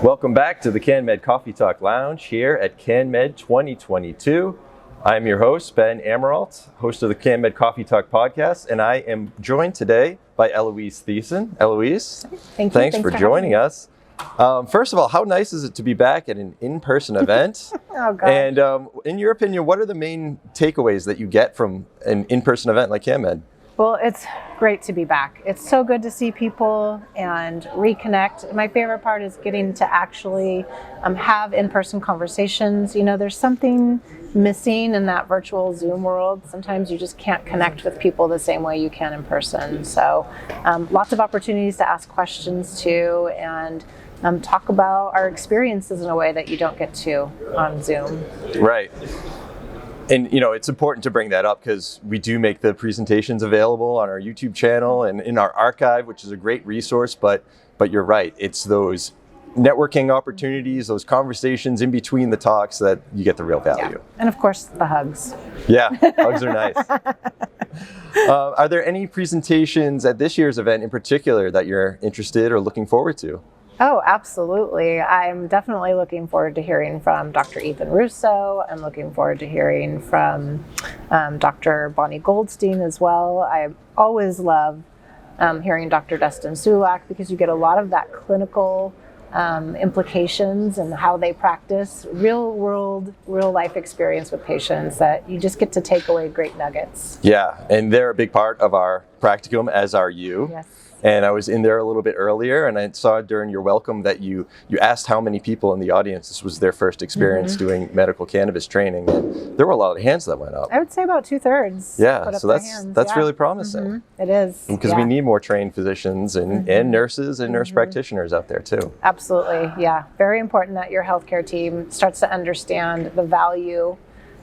Welcome back to the CannMed Coffee Talk Lounge here at CannMed 2022. I'm your host, Ben Amirault, host of the CannMed Coffee Talk podcast, and I am joined today by Eloise Theisen. Eloise, thanks for joining us. First of all, how nice is it to be back at an in-person event? Oh, God. And in your opinion, what are the main takeaways that you get from an in-person event like CannMed? Well, it's great to be back. It's so good to see people and reconnect. My favorite part is getting to actually have in-person conversations. You know, there's something missing in that virtual Zoom world. Sometimes you just can't connect with people the same way you can in person. So lots of opportunities to ask questions too, and talk about our experiences in a way that you don't get to on Zoom. Right. And, you know, it's important to bring that up because we do make the presentations available on our YouTube channel and in our archive, which is a great resource. But you're right. It's those networking opportunities, those conversations in between the talks that you get the real value. Yeah. And of course, the hugs. Yeah, hugs are nice. Are there any presentations at this year's event in particular that you're interested or looking forward to? Oh, absolutely. I'm definitely looking forward to hearing from Dr. Ethan Russo. I'm looking forward to hearing from Dr. Bonnie Goldstein as well. I always love hearing Dr. Dustin Sulak because you get a lot of that clinical implications and how they practice real world, real life experience with patients that you just get to take away great nuggets. Yeah, and they're a big part of our practicum, as are you. Yes. And I was in there a little bit earlier, and I saw during your welcome that you asked how many people in the audience this was their first experience doing medical cannabis training, and there were a lot of hands that went up. I would say about 2/3. Yeah, so that's really promising. It is. Because we need more trained physicians and nurses and nurse practitioners out there too. Absolutely, yeah. Very important that your healthcare team starts to understand the value,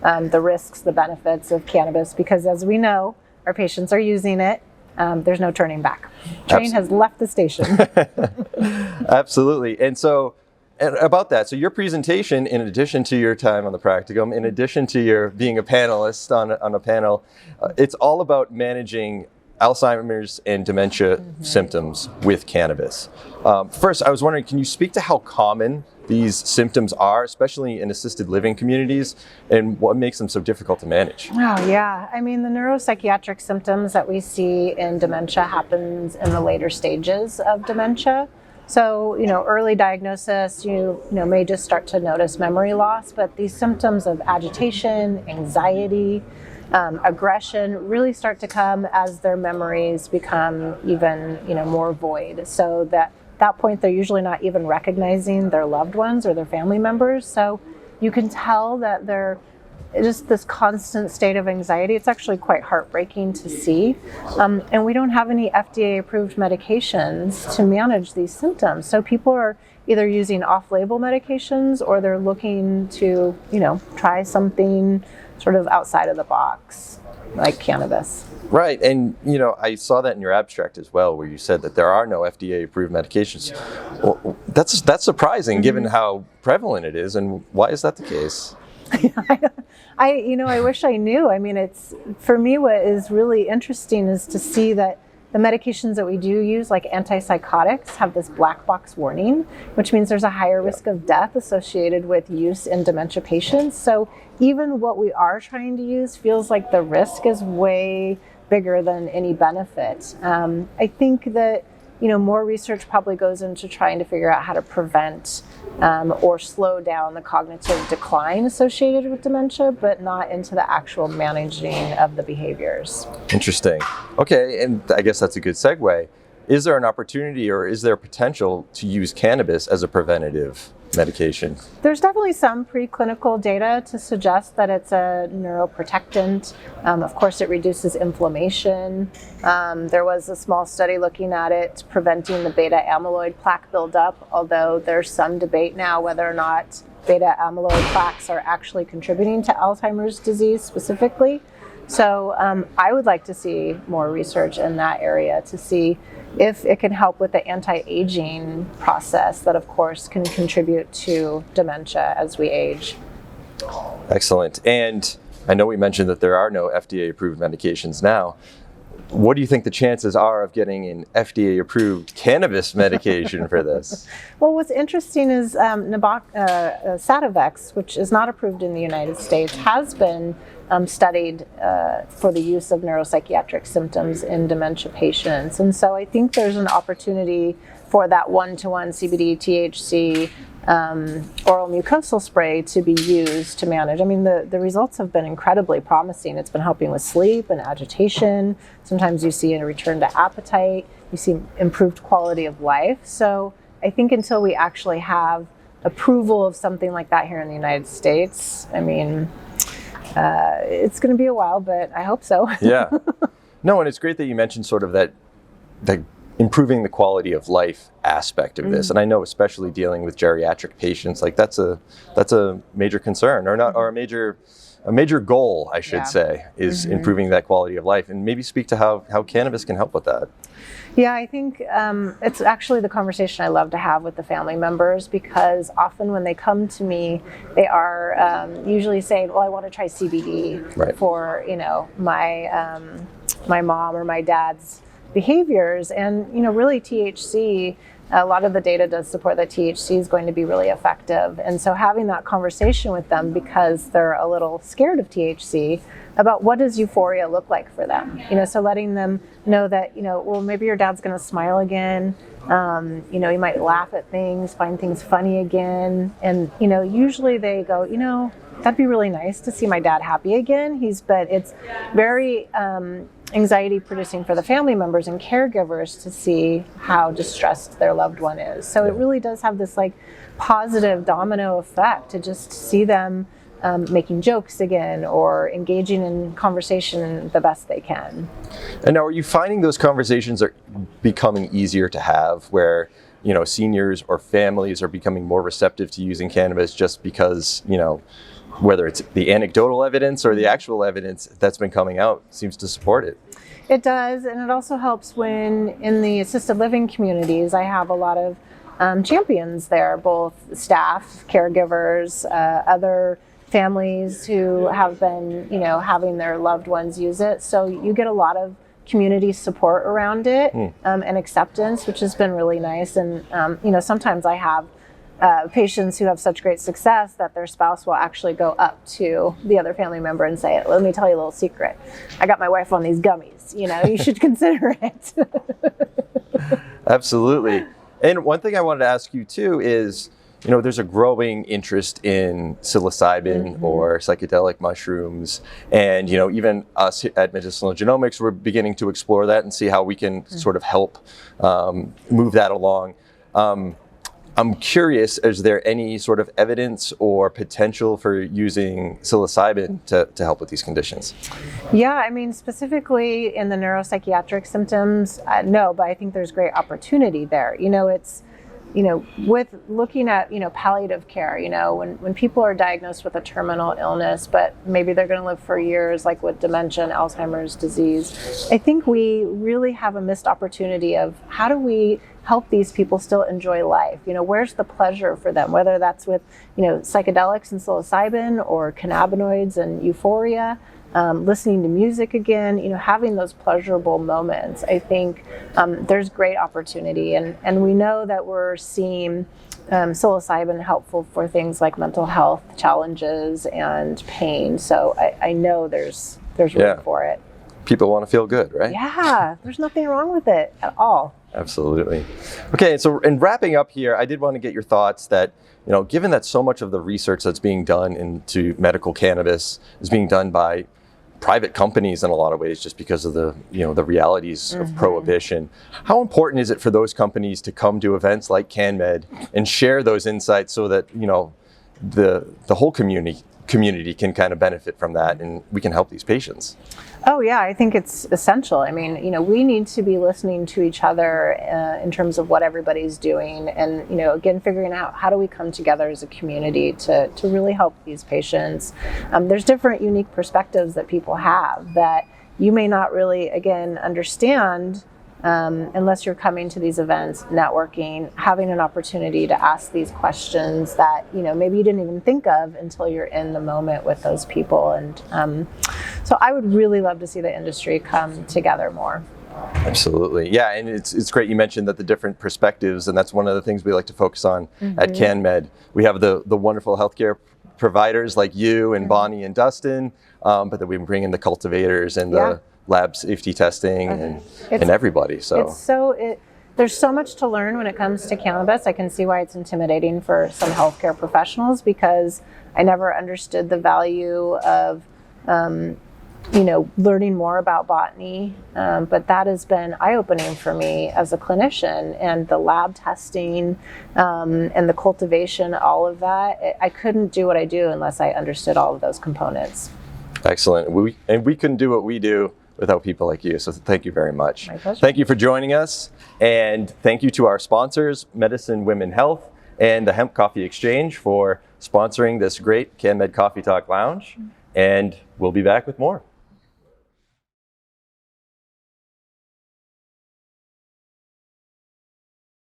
the risks, the benefits of cannabis, because as we know, our patients are using it. There's no turning back. Train has left the station. Absolutely. And about that, so your presentation, in addition to your time on the practicum, in addition to your being a panelist on a panel, it's all about managing Alzheimer's and dementia symptoms with cannabis. First, I was wondering, can you speak to how common these symptoms are, especially in assisted living communities, and what makes them so difficult to manage? Oh, yeah. I mean, the neuropsychiatric symptoms that we see in dementia happens in the later stages of dementia. So, you know, early diagnosis, you may just start to notice memory loss, but these symptoms of agitation, anxiety, aggression really start to come as their memories become even, more void. So that point, they're usually not even recognizing their loved ones or their family members. So you can tell that they're just this constant state of anxiety. It's actually quite heartbreaking to see. And we don't have any FDA-approved medications to manage these symptoms. So people are either using off-label medications or they're looking to, try something sort of outside of the box, like cannabis. Right, and I saw that in your abstract as well, where you said that there are no FDA-approved medications. Well, that's surprising, given how prevalent it is, and why is that the case? I wish I knew. I mean, it's, for me, what is really interesting is to see that the medications that we do use, like antipsychotics, have this black box warning, which means there's a higher risk of death associated with use in dementia patients. So even what we are trying to use feels like the risk is way bigger than any benefit. I think that more research probably goes into trying to figure out how to prevent or slow down the cognitive decline associated with dementia, but not into the actual managing of the behaviors. Interesting. Okay, and I guess that's a good segue. Is there an opportunity or is there potential to use cannabis as a preventative medication? There's definitely some preclinical data to suggest that it's a neuroprotectant. Of course, it reduces inflammation. There was a small study looking at it preventing the beta amyloid plaque buildup, although there's some debate now whether or not beta amyloid plaques are actually contributing to Alzheimer's disease specifically. So I would like to see more research in that area to see if it can help with the anti-aging process that, of course, can contribute to dementia as we age. Excellent. And I know we mentioned that there are no FDA-approved medications now. what do you think the chances are of getting an FDA-approved cannabis medication for this? Well, what's interesting is Sativex, which is not approved in the United States, has been studied for the use of neuropsychiatric symptoms in dementia patients. And so I think there's an opportunity for that one-to-one CBD, THC, oral mucosal spray to be used to manage. I mean, the results have been incredibly promising. It's been helping with sleep and agitation. Sometimes you see a return to appetite. You see improved quality of life. So I think until we actually have approval of something like that here in the United States, I mean, it's going to be a while, but I hope so. Yeah. No, and it's great that you mentioned sort of that improving the quality of life aspect of this. And I know, especially dealing with geriatric patients, like that's a major concern, or not, or a major goal, I should say, is improving that quality of life. And maybe speak to how cannabis can help with that. Yeah, I think it's actually the conversation I love to have with the family members, because often when they come to me, they are usually saying, well, I want to try CBD for, my mom or my dad's behaviors. And, really THC, a lot of the data does support that THC is going to be really effective. And so having that conversation with them, because they're a little scared of THC, about what does euphoria look like for them. So letting them know that, well, maybe your dad's going to smile again. He might laugh at things, find things funny again. And, usually they go, that'd be really nice to see my dad happy again. But it's very anxiety producing for the family members and caregivers to see how distressed their loved one is. So it really does have this positive domino effect to just see them making jokes again or engaging in conversation the best they can. And now, are you finding those conversations are becoming easier to have, where seniors or families are becoming more receptive to using cannabis just because, whether it's the anecdotal evidence or the actual evidence that's been coming out seems to support it? It does, and it also helps when in the assisted living communities, I have a lot of champions there, both staff, caregivers, other families who have been, having their loved ones use it. So you get a lot of community support around it and acceptance, which has been really nice. And, sometimes I have patients who have such great success that their spouse will actually go up to the other family member and say, let me tell you a little secret. I got my wife on these gummies, you should consider it. Absolutely. And one thing I wanted to ask you too is, there's a growing interest in psilocybin or psychedelic mushrooms. And, even us at Medicinal Genomics, we're beginning to explore that and see how we can sort of help move that along. I'm curious, is there any sort of evidence or potential for using psilocybin to help with these conditions? Yeah, I mean, specifically in the neuropsychiatric symptoms, no, but I think there's great opportunity there. It's, with looking at, palliative care, when people are diagnosed with a terminal illness, but maybe they're going to live for years, like with dementia and Alzheimer's disease, I think we really have a missed opportunity of how do we help these people still enjoy life? Where's the pleasure for them, whether that's with, psychedelics and psilocybin or cannabinoids and euphoria, listening to music again, having those pleasurable moments. I think there's great opportunity, and we know that we're seeing psilocybin helpful for things like mental health challenges and pain. So I know there's room for it. People want to feel good, right? Yeah, there's nothing wrong with it at all. Absolutely. Okay, so in wrapping up here, I did want to get your thoughts that, given that so much of the research that's being done into medical cannabis is being done by private companies in a lot of ways, just because of the, the realities of prohibition, how important is it for those companies to come to events like CannMed and share those insights so that, the whole community can kind of benefit from that and we can help these patients? Oh yeah, I think it's essential. I mean, we need to be listening to each other in terms of what everybody's doing, and again, figuring out how do we come together as a community to really help these patients. There's different unique perspectives that people have that you may not really, again, understand unless you're coming to these events, networking, having an opportunity to ask these questions that, you know, maybe you didn't even think of until you're in the moment with those people. And so I would really love to see the industry come together more. Absolutely. Yeah, and it's great you mentioned that the different perspectives, and that's one of the things we like to focus on at CannMed. We have the wonderful healthcare providers like you and Bonnie and Dustin, but then we bring in the cultivators and the lab safety testing and everybody. So there's so much to learn when it comes to cannabis. I can see why it's intimidating for some healthcare professionals, because I never understood the value of you know, learning more about botany, but that has been eye-opening for me as a clinician, and the lab testing and the cultivation, all of that. I couldn't do what I do unless I understood all of those components. Excellent. We couldn't do what we do without people like you, so thank you very much. My pleasure. Thank you for joining us, and thank you to our sponsors, Medicine Women Health and the Hemp Coffee Exchange, for sponsoring this great CannMed Coffee Talk Lounge, and we'll be back with more.